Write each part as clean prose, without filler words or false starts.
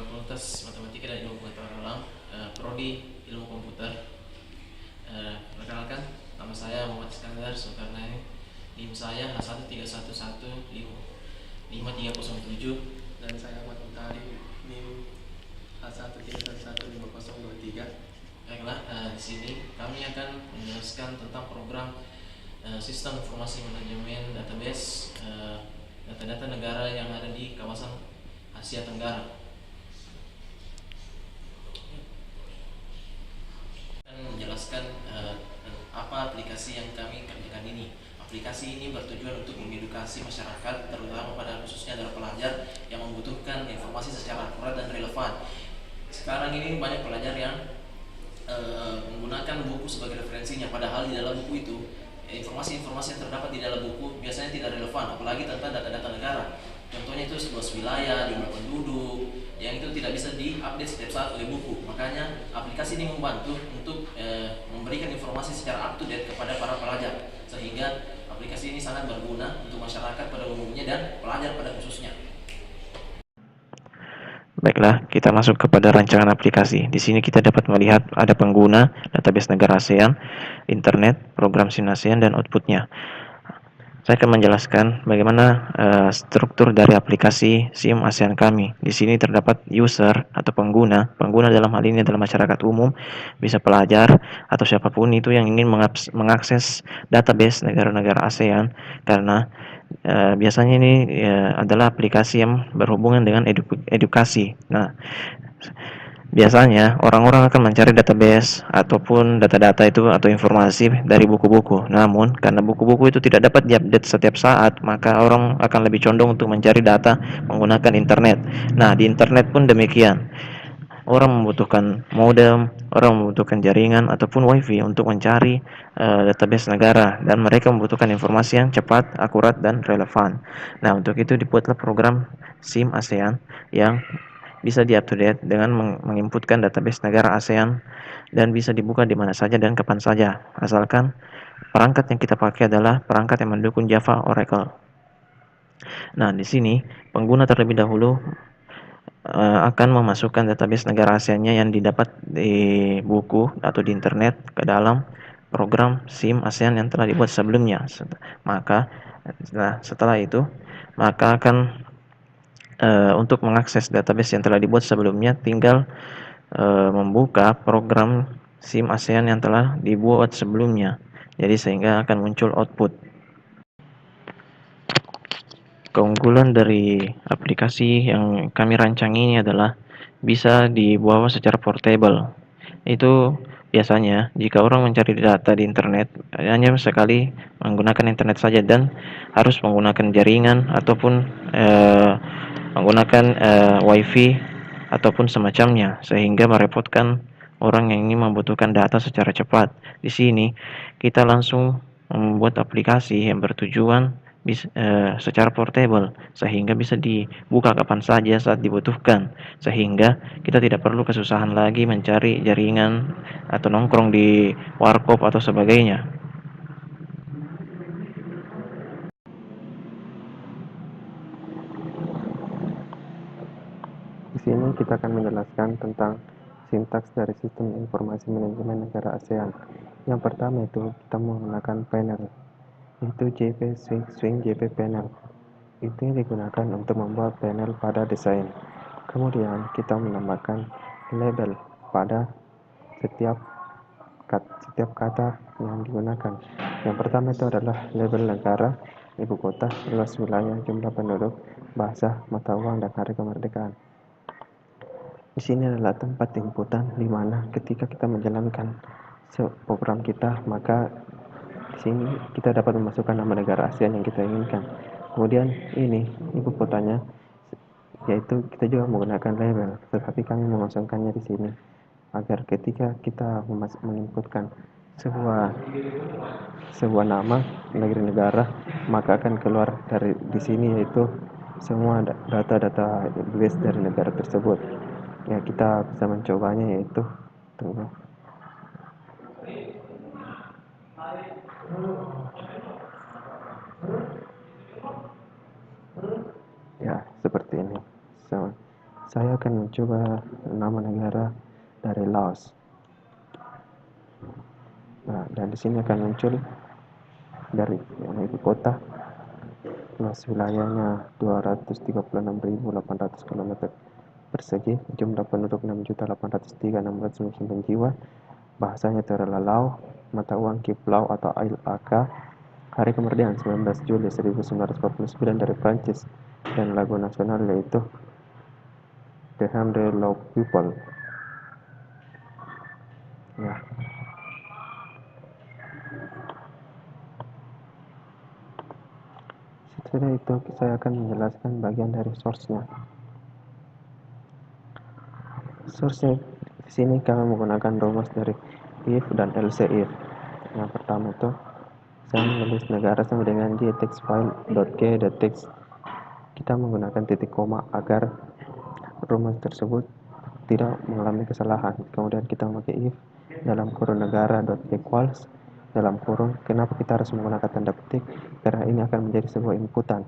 Fakultas Matematika dan Ilmu Pengetahuan Alam, Prodi Ilmu Komputer. Perkenalkan, nama saya Muhammad Iskandar Zulkarnain. NIM saya H131155307 dan saya Ahmad Mutari NIM H1311503. Baiklah, di sini kami akan menjelaskan tentang program Sistem Informasi Manajemen Database data-data negara yang ada di kawasan Asia Tenggara. Menjelaskan apa aplikasi yang kami kerjakan ini. Aplikasi ini bertujuan untuk mengedukasi masyarakat, terutama pada khususnya adalah pelajar yang membutuhkan informasi secara akurat dan relevan. Sekarang ini banyak pelajar yang menggunakan buku sebagai referensinya, padahal di dalam buku itu informasi-informasi yang terdapat di dalam buku biasanya tidak relevan, apalagi tentang data-data negara. Contohnya itu sebuah wilayah, jumlah penduduk, yang itu tidak bisa diupdate setiap saat oleh buku. Makanya aplikasi ini membantu untuk memberikan informasi secara up to date kepada para pelajar, sehingga aplikasi ini sangat berguna untuk masyarakat pada umumnya dan pelajar pada khususnya. Baiklah, kita masuk kepada rancangan aplikasi. Di sini kita dapat melihat ada pengguna, database negara ASEAN, internet, program SIM ASEAN, dan outputnya. Saya akan menjelaskan bagaimana struktur dari aplikasi SIM ASEAN kami. Di sini terdapat user atau pengguna. Pengguna dalam hal ini adalah masyarakat umum, bisa pelajar atau siapapun itu yang ingin mengakses database negara-negara ASEAN, karena biasanya ini adalah aplikasi yang berhubungan dengan edukasi. Nah, biasanya orang-orang akan mencari database ataupun data-data itu atau informasi dari buku-buku. Namun, karena buku-buku itu tidak dapat diupdate setiap saat, maka orang akan lebih condong untuk mencari data menggunakan internet. Nah, di internet pun demikian. Orang membutuhkan modem, orang membutuhkan jaringan ataupun wifi untuk mencari database negara, dan mereka membutuhkan informasi yang cepat, akurat, dan relevan. Nah, untuk itu dibuatlah program SIM ASEAN yang bisa di-up-to-date dengan menginputkan database negara ASEAN dan bisa dibuka di mana saja dan kapan saja, asalkan perangkat yang kita pakai adalah perangkat yang mendukung Java Oracle. Nah, di sini pengguna terlebih dahulu akan memasukkan database negara ASEAN-nya yang didapat di buku atau di internet ke dalam program SIM ASEAN yang telah dibuat sebelumnya. Maka setelah itu, maka akan untuk mengakses database yang telah dibuat sebelumnya, tinggal membuka program SIM ASEAN yang telah dibuat sebelumnya. Jadi sehingga akan muncul output. Keunggulan dari aplikasi yang kami rancang ini adalah bisa dibawa secara portable. Itu biasanya jika orang mencari data di internet hanya sekali menggunakan internet saja dan harus menggunakan jaringan ataupun menggunakan wifi ataupun semacamnya, sehingga merepotkan orang yang ingin membutuhkan data secara cepat. Di sini kita langsung membuat aplikasi yang bertujuan secara portable, sehingga bisa dibuka kapan saja saat dibutuhkan, sehingga kita tidak perlu kesusahan lagi mencari jaringan atau nongkrong di warkop atau sebagainya. Di sini kita akan menjelaskan tentang sintaks dari sistem informasi manajemen negara ASEAN. Yang pertama itu kita menggunakan panel, itu JP Swing JP panel. Itu yang digunakan untuk membuat panel pada desain. Kemudian kita menambahkan label pada setiap kata yang digunakan. Yang pertama itu adalah label negara, ibu kota, luas wilayah, jumlah penduduk, bahasa, mata uang, dan hari kemerdekaan. Di sini adalah tempat inputan di mana ketika kita menjalankan program kita, maka di sini kita dapat memasukkan nama negara ASEAN yang kita inginkan. Kemudian ini ibu kotanya, yaitu kita juga menggunakan label, tetapi kami mengosongkannya di sini agar ketika kita menginputkan sebuah nama negara, maka akan keluar dari di sini yaitu semua data-data base dari negara tersebut. Ya, kita bisa mencobanya, yaitu tunggu. Ya, seperti ini. Saya akan mencoba nama negara dari Laos. Nah, dan di sini akan muncul dari ibu kota, luas wilayahnya 236.800 km persegi, jumlah penduduk 6.803.699 jiwa, bahasanya itu adalah Lao, mata uang Kip Lao atau AILAK, hari kemerdekaan 19 Juli 1949 dari Prancis, dan lagu nasional yaitu The Hymn des Lao People. Ya, setelah itu saya akan menjelaskan bagian dari source-nya. Source-nya di sini kami menggunakan rumus dari if dan else if. Yang pertama itu saya menulis negara sama dengan .txt. Kita menggunakan titik koma agar rumus tersebut tidak mengalami kesalahan. Kemudian kita memakai if dalam kurung negara .equals dalam kurung. Kenapa kita harus menggunakan tanda petik? Karena ini akan menjadi sebuah inputan.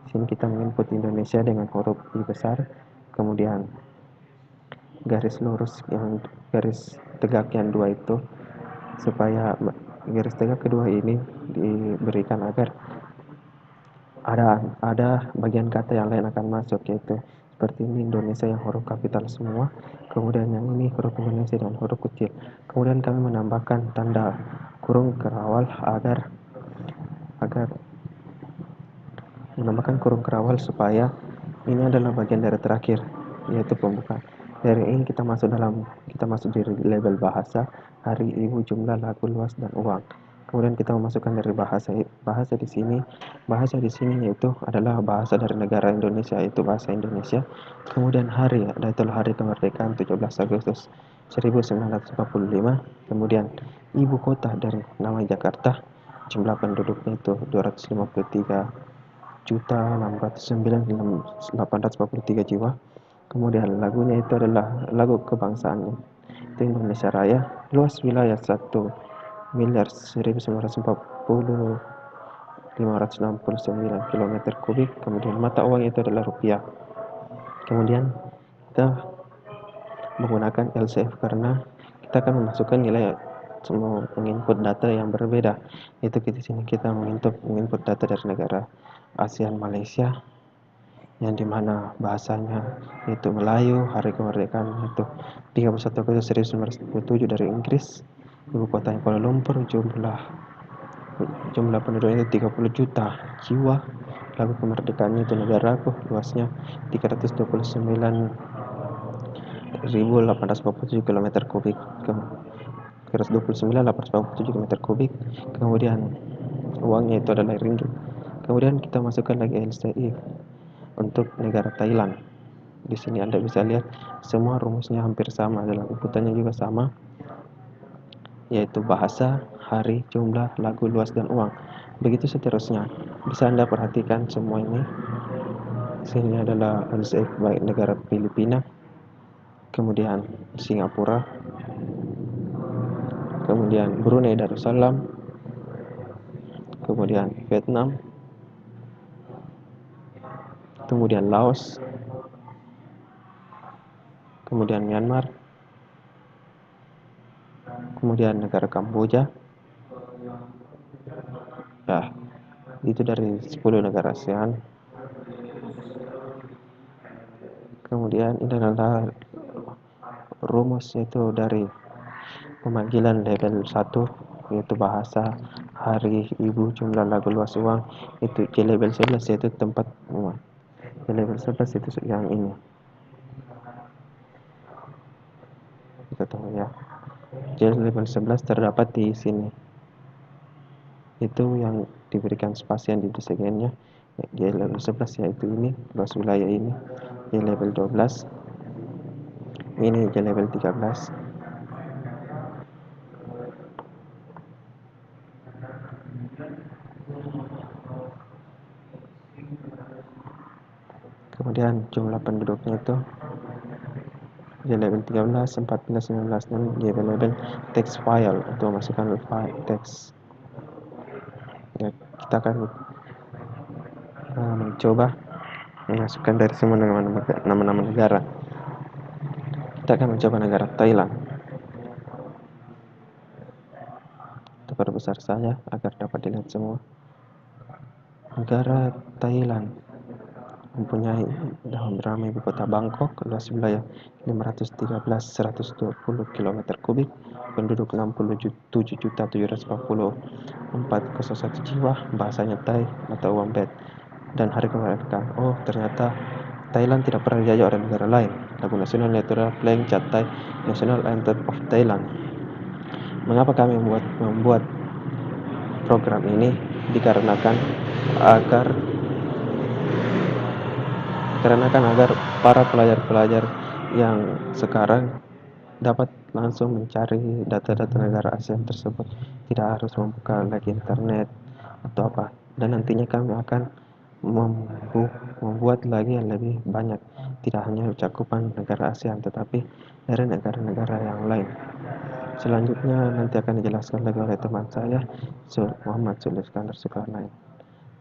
Di sini kita menginput Indonesia dengan huruf I besar, kemudian garis lurus yang garis tegak yang dua itu, supaya garis tegak kedua ini diberikan agar ada bagian kata yang lain akan masuk, yaitu seperti ini Indonesia yang huruf kapital semua, kemudian yang ini huruf Indonesia dan huruf kecil. Kemudian kami menambahkan tanda kurung kerawal agar menambahkan kurung kerawal supaya ini adalah bagian dari terakhir, yaitu pembukaan. Dari ini kita masuk di label bahasa, hari, ibu, jumlah, lagu, luas, dan uang. Kemudian kita memasukkan dari bahasa di sini. Bahasa di sini yaitu adalah bahasa dari negara Indonesia, yaitu bahasa Indonesia. Kemudian hari, adalah hari kemerdekaan 17 Agustus 1945. Kemudian ibu kota dari nama Jakarta, jumlah penduduknya itu 253.609.843 jiwa. Kemudian lagunya itu adalah lagu kebangsaan itu Indonesia Raya. Luas wilayah 1.1.140.569 km kubik. Kemudian mata uang itu adalah rupiah. Kemudian kita menggunakan LCF karena kita akan memasukkan nilai semua menginput data yang berbeda. Itu di sini kita menginput data dari negara ASEAN Malaysia, yang dimana bahasanya itu Melayu, hari kemerdekaan itu 31 Agustus 1947 dari Inggris, ibu kotanya Kuala Lumpur, jumlah penduduknya itu 30 juta jiwa, lagu kemerdekaannya itu negaraku, luasnya 329.847 km kubik, 329.847 km kubik. Kemudian uangnya itu adalah ringgit. Kemudian kita masukkan lagi LCI untuk negara Thailand. Di sini Anda bisa lihat semua rumusnya hampir sama, dalam inputannya juga sama, yaitu bahasa, hari, jumlah, lagu, luas, dan uang. Begitu seterusnya. Bisa Anda perhatikan semua ini. Sini adalah LCF baik negara Filipina, kemudian Singapura, kemudian Brunei Darussalam, kemudian Vietnam, kemudian Laos, kemudian Myanmar, kemudian negara Kamboja. Ya, itu dari 10 negara ASEAN. Kemudian ini adalah rumus itu dari pemanggilan level 1, yaitu bahasa, hari, ibu, jumlah, lagu, luas, uang. Itu J level 11 yaitu tempat uang. J level 11 itu yang ini. Kita tahu ya. J level 11 terdapat di sini. Itu yang diberikan spasi yang di segennya. J level 11 yaitu ini, luas wilayah ini. J level 12. Ini J level 13. Kemudian jumlah penduduknya itu J level 13, 14, 19, dan J level text file untuk masukkan file teks. Ya, kita akan mencoba memasukkan dari semua nama-nama negara. Kita akan mencoba negara Thailand. Kita perbesar saja agar dapat dilihat semua. Negara Thailand mempunyai ibu kota Bangkok, luas wilayah 513.120 km kubik, penduduk 67.744.001 jiwa, bahasanya Thai, mata uang baht, dan hari kemerdekaan. Oh, ternyata Thailand tidak pernah dijajah oleh negara lain. Lagu nasional adalah Playing Chat Thai, National Anthem of Thailand. Mengapa kami membuat program ini? Dikarenakan agar para pelajar-pelajar yang sekarang dapat langsung mencari data-data negara ASEAN tersebut, tidak harus membuka lagi internet atau apa. Dan nantinya kami akan membuat lagi yang lebih banyak, tidak hanya cakupan negara ASEAN tetapi dari negara-negara yang lain. Selanjutnya nanti akan dijelaskan lagi oleh teman saya, Muhammad Sulaiman Iskandar Zulkarnain.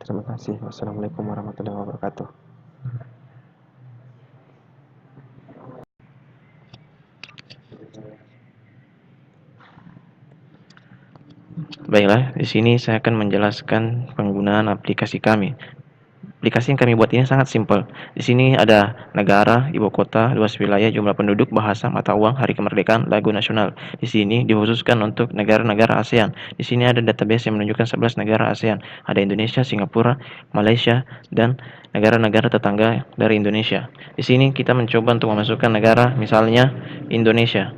Terima kasih. Wassalamualaikum warahmatullahi wabarakatuh. Baiklah, di sini saya akan menjelaskan penggunaan aplikasi kami. Aplikasi yang kami buat ini sangat simpel. Di sini ada negara, ibu kota, luas wilayah, jumlah penduduk, bahasa, mata uang, hari kemerdekaan, lagu nasional. Di sini dikhususkan untuk negara-negara ASEAN. Di sini ada database yang menunjukkan 11 negara ASEAN. Ada Indonesia, Singapura, Malaysia, dan negara-negara tetangga dari Indonesia. Di sini kita mencoba untuk memasukkan negara, misalnya Indonesia.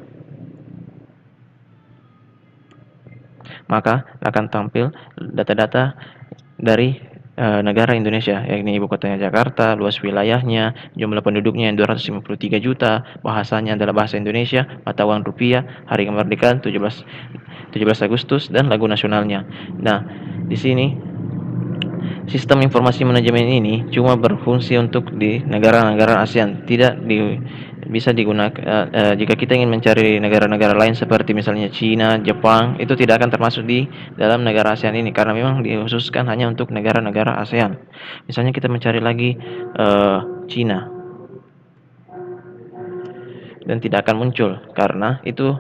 Maka akan tampil data-data dari negara Indonesia, yakni ibu kotanya Jakarta, luas wilayahnya, jumlah penduduknya yang 253 juta, bahasanya adalah bahasa Indonesia, mata uang rupiah, hari kemerdekaan 17 Agustus, dan lagu nasionalnya. Nah, di sini sistem informasi manajemen ini cuma berfungsi untuk di negara-negara ASEAN, tidak bisa digunakan jika kita ingin mencari negara-negara lain seperti misalnya Cina, Jepang, itu tidak akan termasuk di dalam negara ASEAN ini karena memang dikhususkan hanya untuk negara-negara ASEAN. Misalnya kita mencari lagi Cina, dan tidak akan muncul karena itu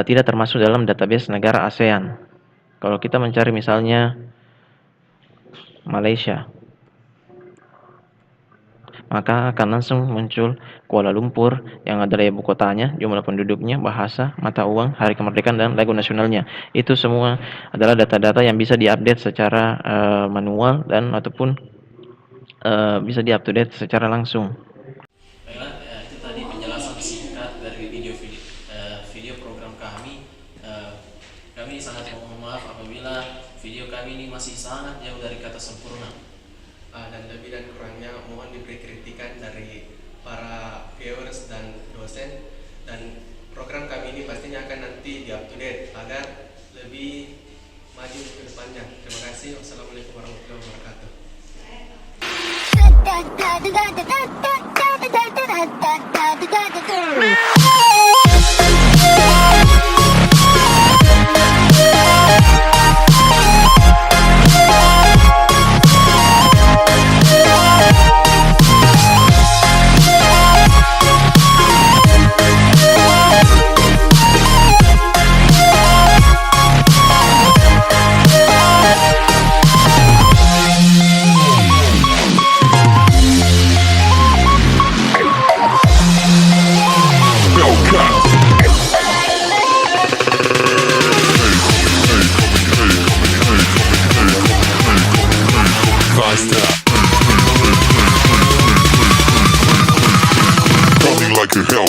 tidak termasuk dalam database negara ASEAN. Kalau kita mencari misalnya Malaysia, maka akan langsung muncul Kuala Lumpur yang adalah ibu kotanya, jumlah penduduknya, bahasa, mata uang, hari kemerdekaan, dan lagu nasionalnya. Itu semua adalah data-data yang bisa diupdate secara manual dan ataupun bisa di-up-to-date secara langsung. Baiklah, itu tadi penjelasan singkat dari video program kami. Kami sangat mohon maaf apabila video kami ini masih sangat jauh dari kata sempurna. Dan lebih dan kurangnya mohon diberi kritikan dari para viewers dan dosen, dan program kami ini pastinya akan nanti di up to date agar lebih maju ke depannya. Terima kasih. Wassalamualaikum warahmatullahi wabarakatuh. Like a hell.